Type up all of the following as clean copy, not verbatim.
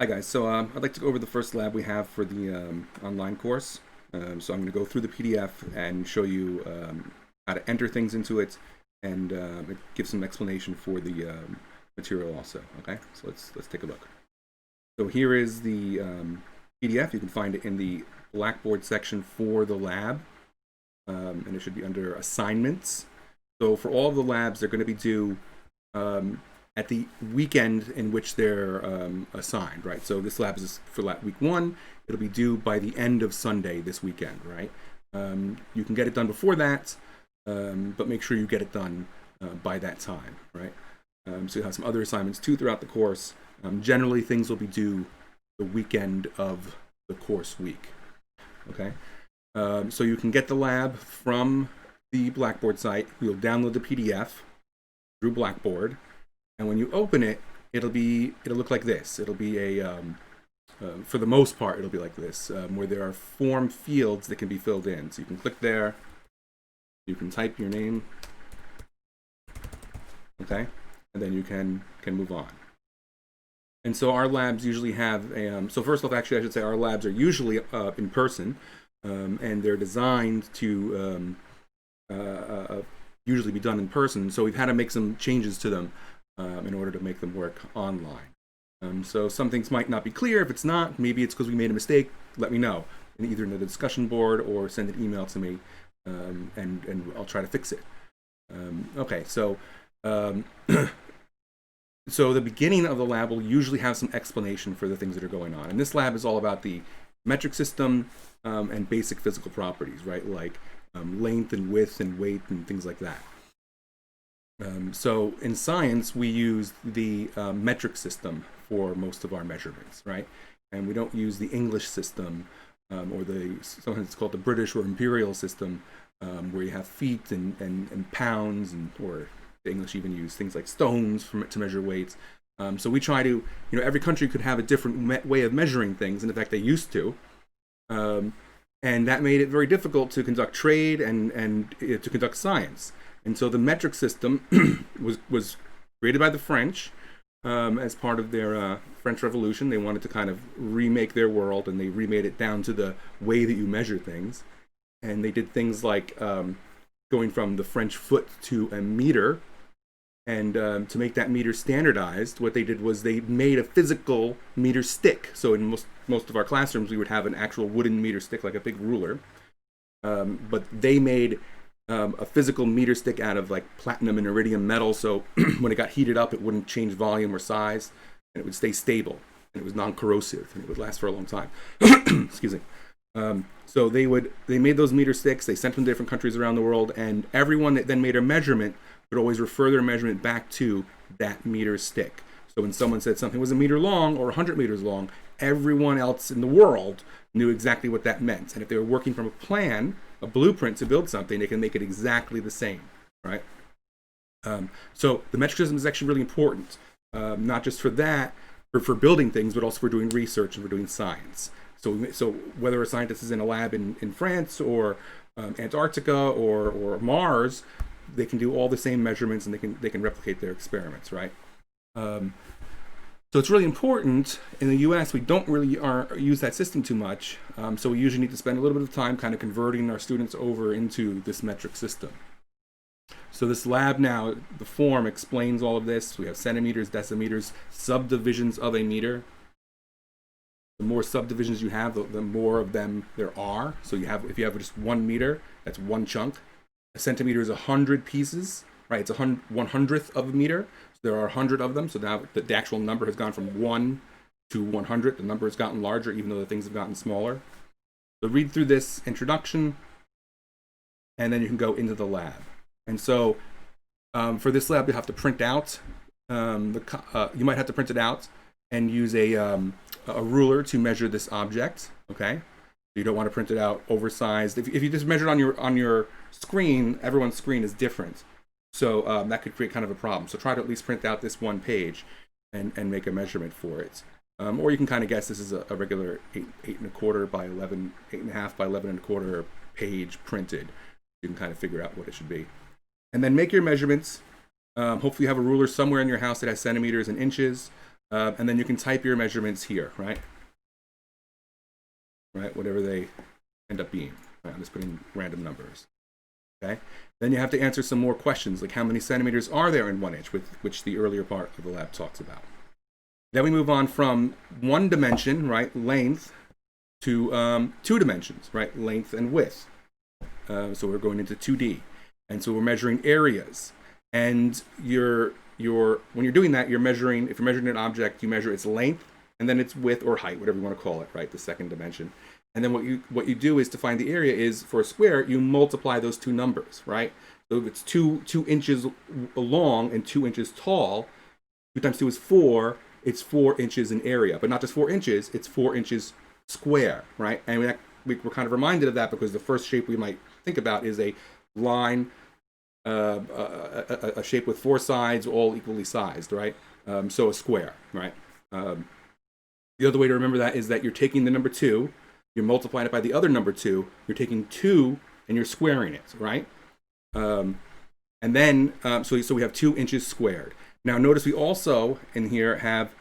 Hi guys, so I'd like to go over the first lab we have for the online course. So I'm going to go through the PDF and show you how to enter things into it and give some explanation for the material also. Okay, so let's take a look. So here is the PDF. You can find it in the Blackboard section for the lab, and it should be under assignments. So for all of the labs, they're going to be due at the weekend in which they're assigned, right? So this lab is for week 1. It'll be due by the end of Sunday this weekend, right? You can get it done before that, but make sure you get it done by that time, right? So you have some other assignments too throughout the course. Generally, things will be due the weekend of the course week, okay? So you can get the lab from the Blackboard site. You'll download the PDF through Blackboard. And when you open it, it'll look like this. It'll be for the most part, it'll be like this, where there are form fields that can be filled in. So you can click there, you can type your name, okay, and then you can move on. And so our labs usually have so first off, actually, I should say our labs are usually in person, and they're designed to usually be done in person. So we've had to make some changes to them in order to make them work online. So some things might not be clear. If it's not, maybe it's because we made a mistake. Let me know, either in the discussion board or send an email to me, and I'll try to fix it. Okay, so so the beginning of the lab will usually have some explanation for the things that are going on. And this lab is all about the metric system and basic physical properties, right? Like length and width and weight and things like that. So in science, we use the metric system for most of our measurements, right? And we don't use the English system or sometimes it's called the British or imperial system, where you have feet and pounds, or the English even use things like stones to measure weights. So we try to, every country could have a different way of measuring things, and in fact they used to. And that made it very difficult to conduct trade and to conduct science. And so the metric system was created by the French as part of their French Revolution. They wanted to kind of remake their world, and they remade it down to the way that you measure things. And they did things like going from the French foot to a meter. And to make that meter standardized, what they did was they made a physical meter stick. So in most of our classrooms, we would have an actual wooden meter stick, like a big ruler. But they made a physical meter stick out of like platinum and iridium metal, so when it got heated up, it wouldn't change volume or size, and it would stay stable, and it was non-corrosive, and it would last for a long time. Excuse me. So they made those meter sticks. They sent them to different countries around the world, and everyone that then made a measurement would always refer their measurement back to that meter stick. So when someone said something was a meter long or 100 meters long, everyone else in the world knew exactly what that meant. And if they were working from a plan, a blueprint to build something, they can make it exactly the same, right? So the metric system is actually really important, not just for that, for building things, but also for doing research and for doing science. So whether a scientist is in a lab in France or Antarctica or Mars, they can do all the same measurements, and they can replicate their experiments, right? So it's really important. In the U.S., we don't really use that system too much, so we usually need to spend a little bit of time kind of converting our students over into this metric system. So this lab now, the form explains all of this. We have centimeters, decimeters, subdivisions of a meter. The more subdivisions you have, the more of them there are. So if you have just 1 meter, that's one chunk. A centimeter is 100 pieces, right? It's 1/100th of a meter. So there are 100 of them. So now the actual number has gone from 1 to 100. The number has gotten larger, even though the things have gotten smaller. So read through this introduction, and then you can go into the lab. And so for this lab, you have to print out. You might have to print it out and use a ruler to measure this object. Okay. You don't want to print it out oversized. If you just measure it on your screen, everyone's screen is different. So that could create kind of a problem. So try to at least print out this one page and make a measurement for it. Or you can kind of guess this is a regular 8.25 by 11, 8.5 by 11.25 page printed. You can kind of figure out what it should be. And then make your measurements. Hopefully you have a ruler somewhere in your house that has centimeters and inches. And then you can type your measurements here, right? Right, whatever they end up being. Right, I'm just putting random numbers. Okay. Then you have to answer some more questions, like how many centimeters are there in 1 inch, which the earlier part of the lab talks about. Then we move on from one dimension, right, length, to 2 dimensions, right, length and width. So we're going into 2D, and so we're measuring areas. And when you're doing that, you're measuring. If you're measuring an object, you measure its length and then its width or height, whatever you want to call it, right, the second dimension. And then what you do is to find the area is for a square, you multiply those 2 numbers, right? So if it's 2 inches long and 2 inches tall, 2 times 2 is 4. It's 4 inches in area, but not just 4 inches. It's 4 inches square, right? And we're kind of reminded of that because the first shape we might think about is a line, a shape with 4 sides, all equally sized, right? So a square, right? The other way to remember that is that you're taking the number 2, you're multiplying it by the other number 2, you're taking 2 and you're squaring it, right? And then, so we have 2 inches squared. Now notice we also in here have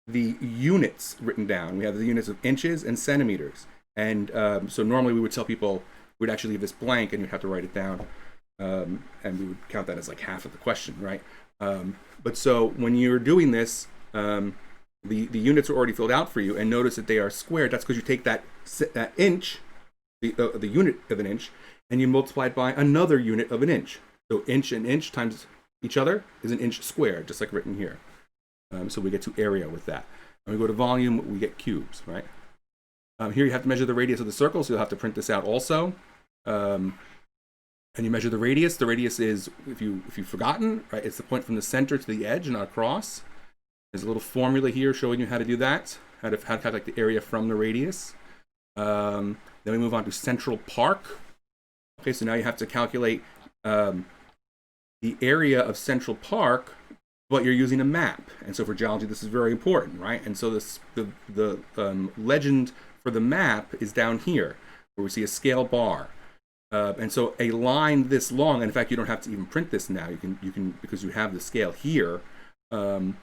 the units written down. We have the units of inches and centimeters. And so normally we would tell people we'd actually leave this blank and you'd have to write it down. And we would count that as like half of the question, right? But so when you're doing this, the units are already filled out for you, and notice that they are squared. That's because you take that inch, the unit of an inch, and you multiply it by another unit of an inch. So inch and inch times each other is an inch squared, just like written here. So we get to area with that. When we go to volume, we get cubes, right? Here you have to measure the radius of the circle, so you'll have to print this out also. And you measure the radius. The radius is, if you've forgotten, right, it's the point from the center to the edge, not across. There's a little formula here showing you how to do that, how to calculate the area from the radius. Then we move on to central park. Okay, so now you have to calculate the area of Central Park, but you're using a map. And so for geology, this is very important, right? And so the legend for the map is down here, where we see a scale bar. And so a line this long, and in fact, you don't have to even print this now. You can because you have the scale here. A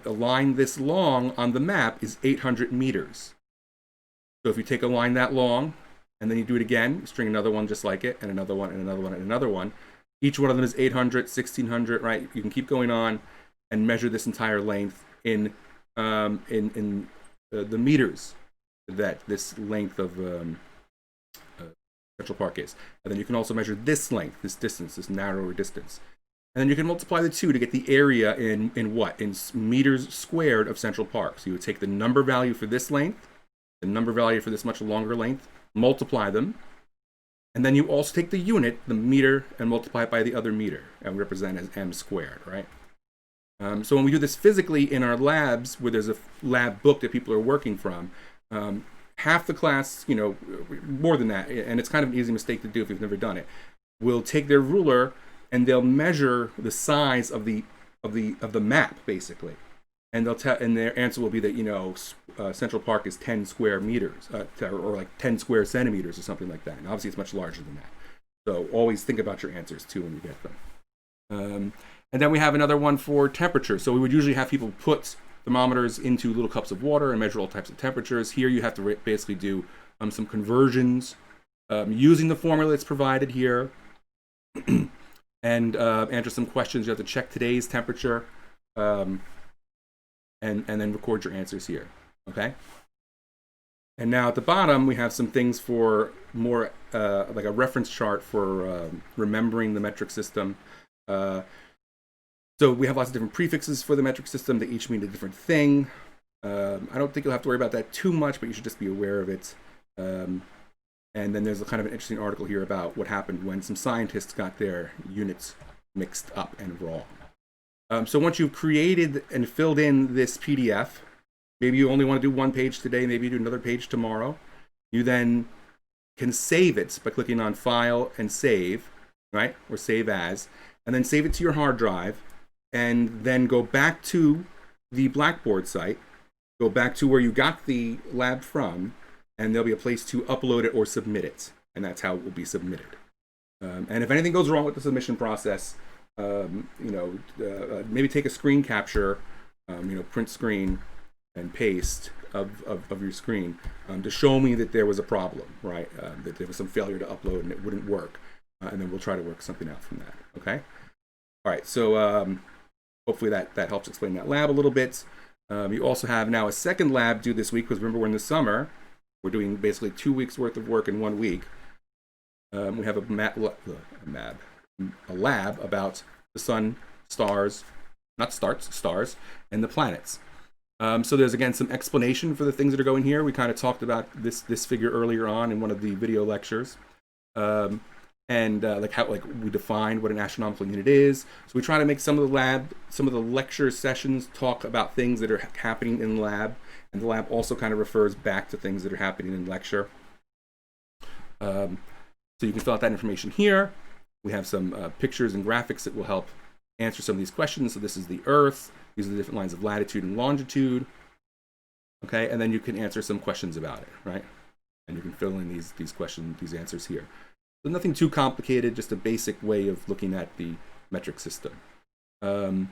line this long on the map is 800 meters. So if you take a line that long, and then you do it again, string another one just like it, and another one, and another one, and another one. Each one of them is 800, 1600, right? You can keep going on and measure this entire length in the meters that this length of Central Park is. And then you can also measure this length, this distance, this narrower distance. And then you can multiply the 2 to get the area in what? In meters squared of Central Park. So you would take the number value for this length, the number value for this much longer length, multiply them, and then you also take the unit, the meter, and multiply it by the other meter, and represent as m squared, right? So when we do this physically in our labs, where there's a lab book that people are working from, half the class, more than that, and it's kind of an easy mistake to do if you've never done it, will take their ruler and they'll measure the size of the map, basically. And and their answer will be that Central Park is 10 square meters, or like 10 square centimeters, or something like that. And obviously, it's much larger than that. So always think about your answers too when you get them. And then we have another one for temperature. So we would usually have people put thermometers into little cups of water and measure all types of temperatures. Here, you have to basically do some conversions using the formula that's provided here, and answer some questions. You have to check today's temperature. And then record your answers here, okay? And now at the bottom, we have some things for more, like a reference chart for remembering the metric system. So we have lots of different prefixes for the metric system. They each mean a different thing. I don't think you'll have to worry about that too much, but you should just be aware of it. And then there's a kind of an interesting article here about what happened when some scientists got their units mixed up and wrong. So once you've created and filled in this PDF, maybe you only want to do one page today, maybe you do another page tomorrow, you then can save it by clicking on File and Save, right? Or Save As, and then save it to your hard drive, and then go back to the Blackboard site, go back to where you got the lab from, and there'll be a place to upload it or submit it, and that's how it will be submitted. And if anything goes wrong with the submission process, maybe take a screen capture print screen and paste of your screen to show me that there was a problem, right? That there was some failure to upload and it wouldn't work. And then we'll try to work something out from that, okay? All right, so hopefully that helps explain that lab a little bit. You also have now a second lab due this week, because remember we're in the summer. We're doing basically 2 weeks worth of work in 1 week. We have a lab about the sun, stars, stars, and the planets. So there's, again, some explanation for the things that are going here. We kind of talked about this figure earlier on in one of the video lectures. Like we defined what an astronomical unit is. So we try to make some of the lecture sessions talk about things that are happening in lab, and the lab also kind of refers back to things that are happening in lecture. So you can fill out that information here. We have some pictures and graphics that will help answer some of these questions. So this is the Earth. These are the different lines of latitude and longitude. Okay, and then you can answer some questions about it, right? And you can fill in these questions, these answers here. So nothing too complicated, just a basic way of looking at the metric system. Okay,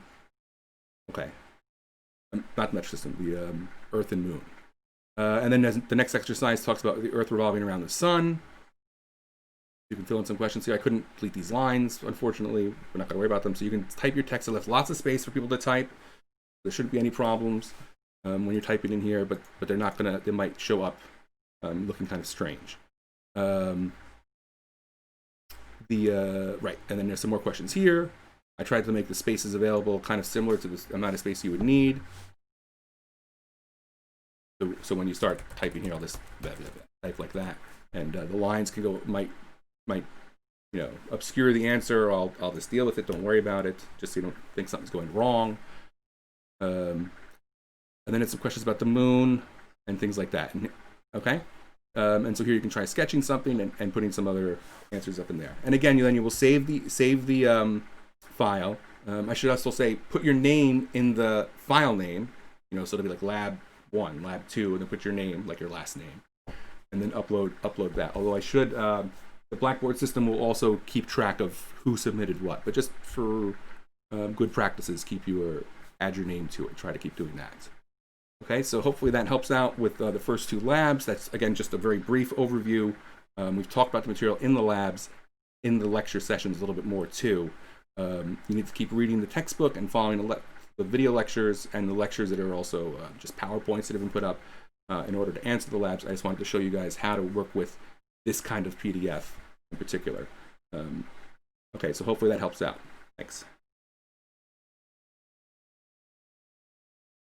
not the metric system, the Earth and Moon. And then the next exercise talks about the Earth revolving around the sun. You can fill in some questions here. I couldn't complete these lines, unfortunately. We're not going to worry about them. So you can type your text. It left lots of space for people to type. There shouldn't be any problems when you're typing in here, but they're not going to, they might show up looking kind of strange. Right, and then there's some more questions here. I tried to make the spaces available kind of similar to the amount of space you would need. So when you start typing here, I'll just type like that. And the lines can go, might obscure the answer. I'll just deal with it. Don't worry about it. Just so you don't think something's going wrong. And then it's some questions about the moon and things like that. Okay. And so here you can try sketching something and putting some other answers up in there. And again, you will save the file. I should also say put your name in the file name. So it'll be like Lab1, Lab2, and then put your name, like your last name, and then upload that. Although I should. The Blackboard system will also keep track of who submitted what, but just for good practices, add your name to it. Try to keep doing that. Okay, so hopefully that helps out with the first two labs. That's, again, just a very brief overview. We've talked about the material in the labs, in the lecture sessions a little bit more too. You need to keep reading the textbook and following the video lectures and the lectures that are also just PowerPoints that have been put up in order to answer the labs. I just wanted to show you guys how to work with this kind of PDF in particular. Okay, so hopefully that helps out. Thanks.